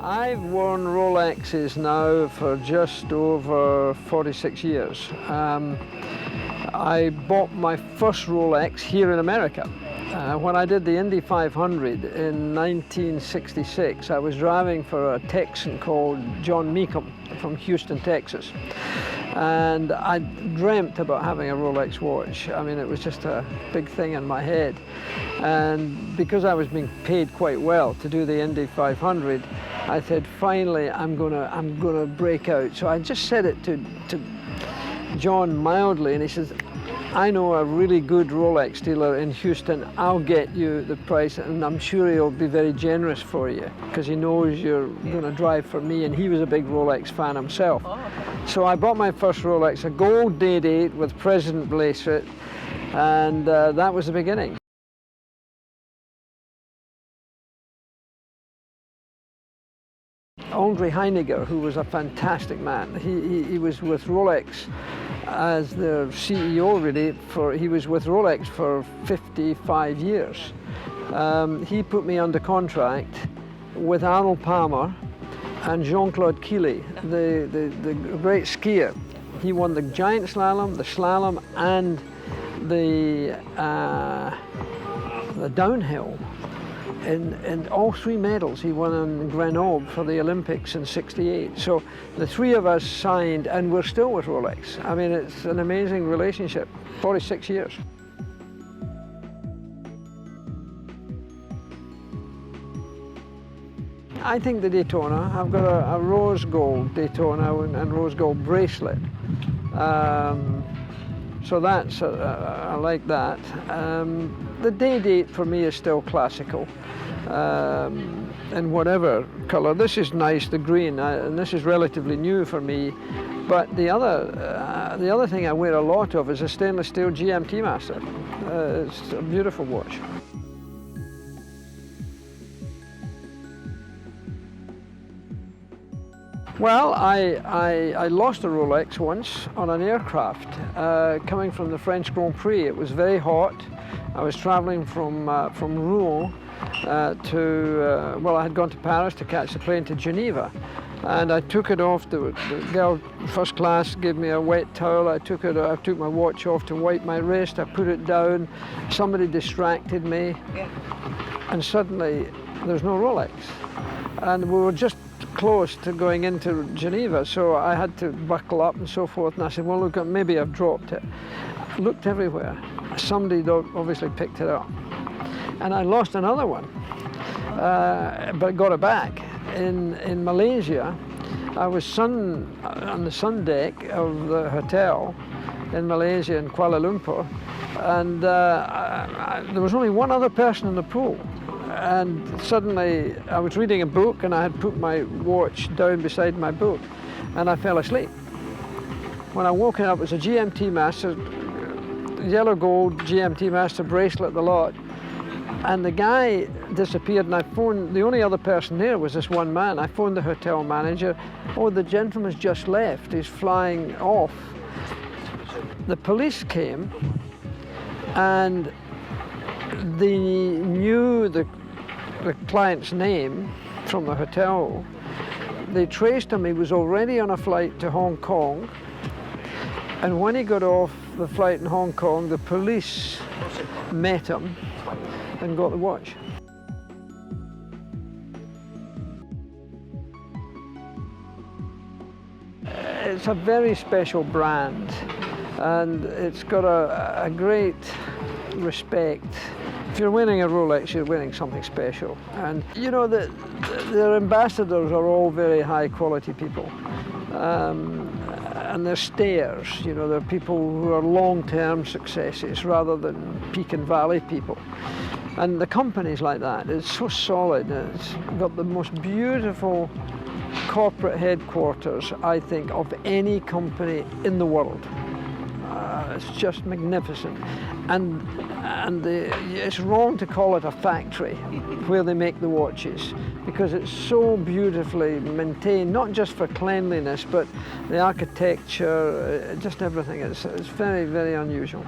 I've worn Rolexes now for just over 46 years. I bought my first Rolex here in America. When I did the Indy 500 in 1966, I was driving for a Texan called John Meekum from Houston, Texas. And I dreamt about having a Rolex watch. I mean, it was just a big thing in my head. And because I was being paid quite well to do the Indy 500, I said, finally, I'm gonna break out. So I just said it to John mildly, and he says, I know a really good Rolex dealer in Houston. I'll get you the price, and I'm sure he'll be very generous for you because he knows you're going to drive for me, and he was a big Rolex fan himself. So I bought my first Rolex, a gold day-date with President bracelet, and that was the beginning. Andre Heiniger, who was a fantastic man, he was with Rolex as the CEO really, he was with Rolex for 55 years. He put me under contract with Arnold Palmer and Jean-Claude Killy, the great skier. He won the giant slalom, the slalom, and the downhill. And all three medals he won in Grenoble for the Olympics in '68. So the three of us signed, and we're still with Rolex. I mean, it's an amazing relationship, 46 years. I think the Daytona, I've got a rose gold Daytona and rose gold bracelet. So that's, I like that. The day-date for me is still classical, in whatever color. This is nice, the green, and this is relatively new for me. But the other thing I wear a lot of is a stainless steel GMT Master. It's a beautiful watch. Well, I lost a Rolex once on an aircraft coming from the French Grand Prix. It was very hot. I was traveling from Rouen I had gone to Paris to catch the plane to Geneva. And I took it off, the girl first class gave me a wet towel. I took my watch off to wipe my wrist. I put it down. Somebody distracted me. And suddenly there's no Rolex. And we were just close to going into Geneva, so I had to buckle up and so forth. And I said, well, look, maybe I've dropped it. I looked everywhere. Somebody obviously picked it up. And I lost another one, but got it back. In Malaysia, I was on the sun deck of the hotel in Malaysia in Kuala Lumpur, and there was only one other person in the pool. And suddenly I was reading a book, and I had put my watch down beside my book, and I fell asleep. When I woke up, it was a GMT Master, yellow gold GMT Master bracelet, the lot. And the guy disappeared, and I phoned, the only other person there was this one man. I phoned the hotel manager. Oh, the gentleman's just left, he's flying off. The police came, and they knew the client's name from the hotel. They traced him. He was already on a flight to Hong Kong, and when he got off the flight in Hong Kong, the police met him and got the watch. It's a very special brand, and it's got a great respect. If you're winning a Rolex, you're winning something special. And you know, their ambassadors are all very high quality people. And they're stayers, you know, they're people who are long-term successes rather than peak and valley people. And the company's like that. It's so solid. It's got the most beautiful corporate headquarters, I think, of any company in the world. It's just magnificent. And it's wrong to call it a factory where they make the watches, because it's so beautifully maintained, not just for cleanliness, but the architecture, just everything. It's very, very unusual.